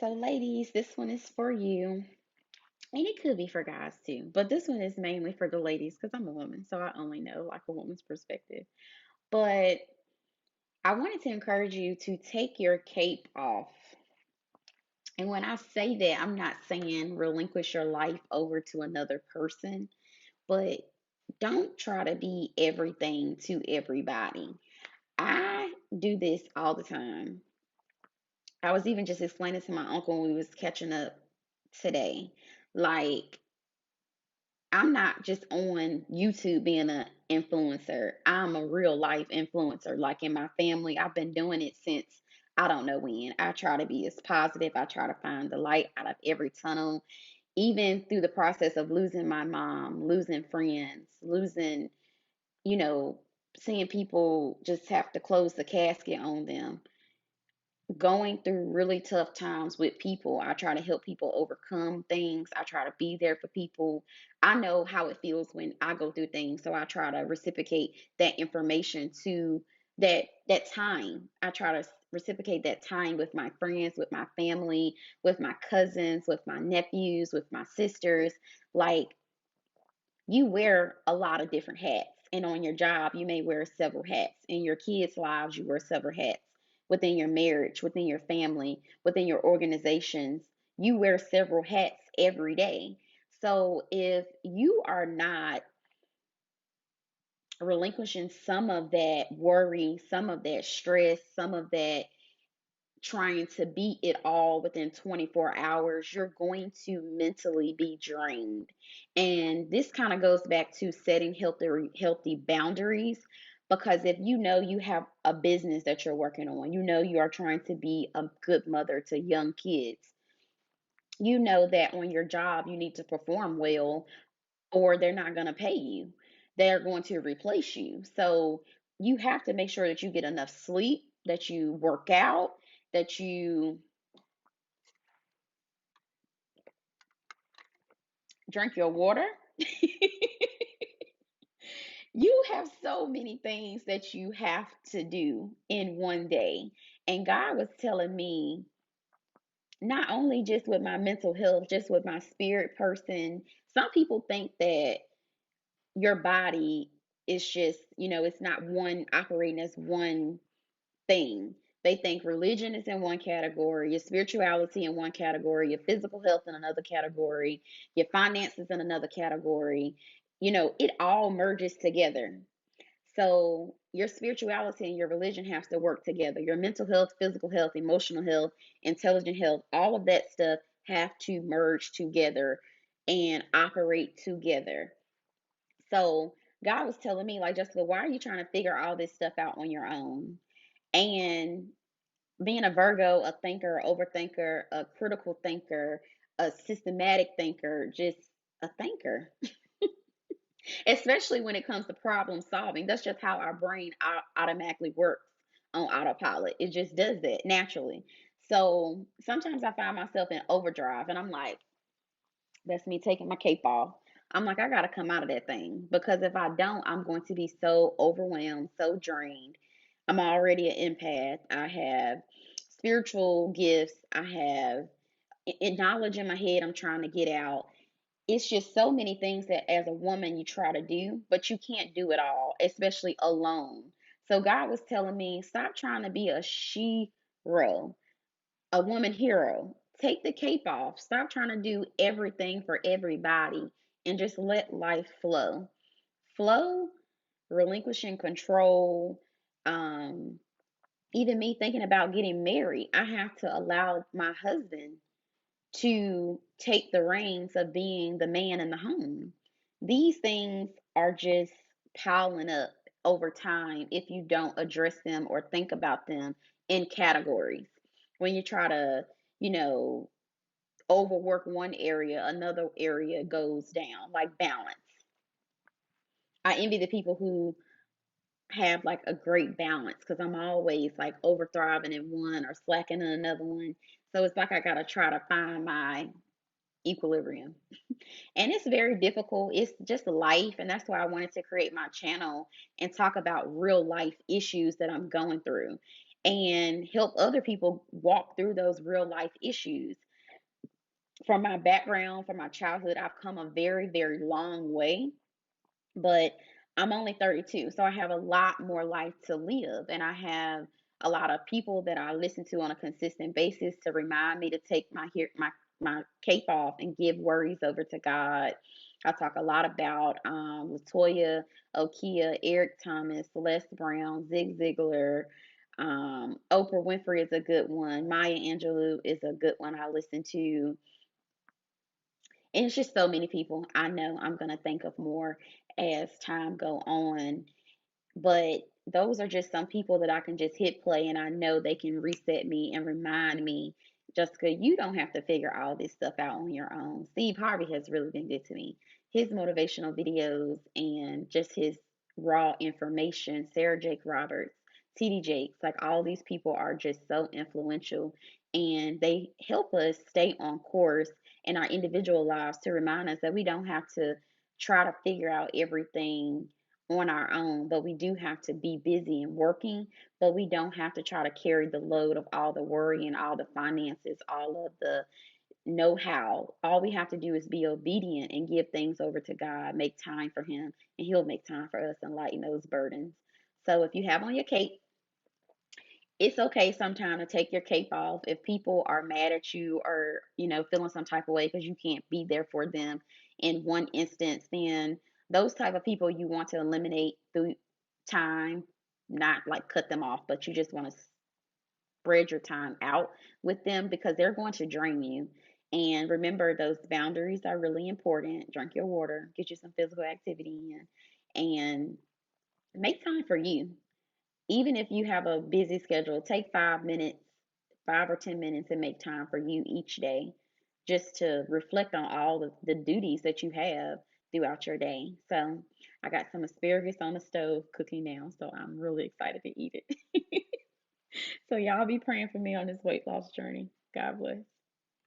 So, ladies, this one is for you. And it could be for guys too, but this one is mainly for the ladies because I'm a woman, so I only know like a woman's perspective. But I wanted to encourage you to take your cape off. And when I say that, I'm not saying relinquish your life over to another person, but don't try to be everything to everybody. I do this all the time. I was even just explaining to my uncle when we was catching up today. Like, I'm not just on YouTube being an influencer. I'm a real life influencer. Like in my family, I've been doing it since I don't know when. I try to be as positive. I try to find the light out of every tunnel, even through the process of losing my mom, losing friends, losing, you know, seeing people just have to close the casket on them, going through really tough times with people. I try to help people overcome things. I try to be there for people. I know how it feels when I go through things, so I try to reciprocate that information to that time. I try to reciprocate that time with my friends, with my family, with my cousins, with my nephews, with my sisters. Like, you wear a lot of different hats. And on your job, you may wear several hats. In your kids' lives, you wear several hats. Within your marriage, within your family, within your organizations, you wear several hats every day. So if you are not relinquishing some of that worry, some of that stress, some of that trying to beat it all within 24 hours, you're going to mentally be drained. And this kind of goes back to setting healthy boundaries, because if you know you have a business that you're working on, you know you are trying to be a good mother to young kids, you know that on your job you need to perform well or they're not going to pay you. They're going to replace you. So you have to make sure that you get enough sleep, that you work out, that you drink your water. You have so many things that you have to do in one day. And God was telling me, not only just with my mental health, just with my spirit person, some people think that your body is just, it's not one operating as one thing. They think religion is in one category, your spirituality in one category, your physical health in another category, your finances in another category. It all merges together. So your spirituality and your religion has to work together. Your mental health, physical health, emotional health, intelligent health, all of that stuff have to merge together and operate together. So God was telling me, like, Jessica, why are you trying to figure all this stuff out on your own? And being a Virgo, a thinker, overthinker, a critical thinker, a systematic thinker, just a thinker, especially when it comes to problem solving. That's just how our brain automatically works on autopilot. It just does that naturally. So sometimes I find myself in overdrive and I'm like, that's me taking my cape off. I'm like, I got to come out of that thing because if I don't, I'm going to be so overwhelmed, so drained. I'm already an empath. I have spiritual gifts. I have knowledge in my head I'm trying to get out. It's just so many things that as a woman you try to do, but you can't do it all, especially alone. So God was telling me, stop trying to be a she-ro, a woman hero. Take the cape off. Stop trying to do everything for everybody and just let life flow. Flow, relinquishing control. Um, Even me thinking about getting married, I have to allow my husband to take the reins of being the man in the home. These things are just piling up over time if you don't address them or think about them in categories. When you try to, you know, overwork one area, another area goes down, like balance. I envy the people who have like a great balance because I'm always like over thriving in one or slacking in another one. So it's like I got to try to find my equilibrium. And it's very difficult. It's just life. And that's why I wanted to create my channel and talk about real life issues that I'm going through. and help other people walk through those real life issues. From my background, from my childhood, I've come a very, very long way, but I'm only 32, so I have a lot more life to live, and I have a lot of people that I listen to on a consistent basis to remind me to take my cape off and give worries over to God. I talk a lot about Latoya, Okia, Eric Thomas, Celeste Brown, Zig Ziglar. Oprah Winfrey is a good one. Maya Angelou is a good one I listen to. And it's just so many people I know I'm going to think of more as time go on, but those are just some people that I can just hit play and I know they can reset me and remind me, Jessica, you don't have to figure all this stuff out on your own. Steve Harvey has really been good to me. His motivational videos and just his raw information, Sarah Jake Roberts, TD Jakes, like all these people are just so influential, and they help us stay on course in our individual lives to remind us that we don't have to try to figure out everything on our own, but we do have to be busy and working, but we don't have to try to carry the load of all the worry and all the finances, all of the know how. All we have to do is be obedient and give things over to God, make time for Him, and He'll make time for us and lighten those burdens. So if you have on your cape, it's okay sometime to take your cape off. If people are mad at you or, feeling some type of way because you can't be there for them in one instance, then those type of people you want to eliminate through time, not like cut them off, but you just want to spread your time out with them because they're going to drain you. And remember, those boundaries are really important. Drink your water, get you some physical activity in, and make time for you. Even if you have a busy schedule, take 5 minutes, 5 or 10 minutes, and make time for you each day just to reflect on all the duties that you have throughout your day. So, I got some asparagus on the stove cooking now, so I'm really excited to eat it. So, y'all be praying for me on this weight loss journey. God bless.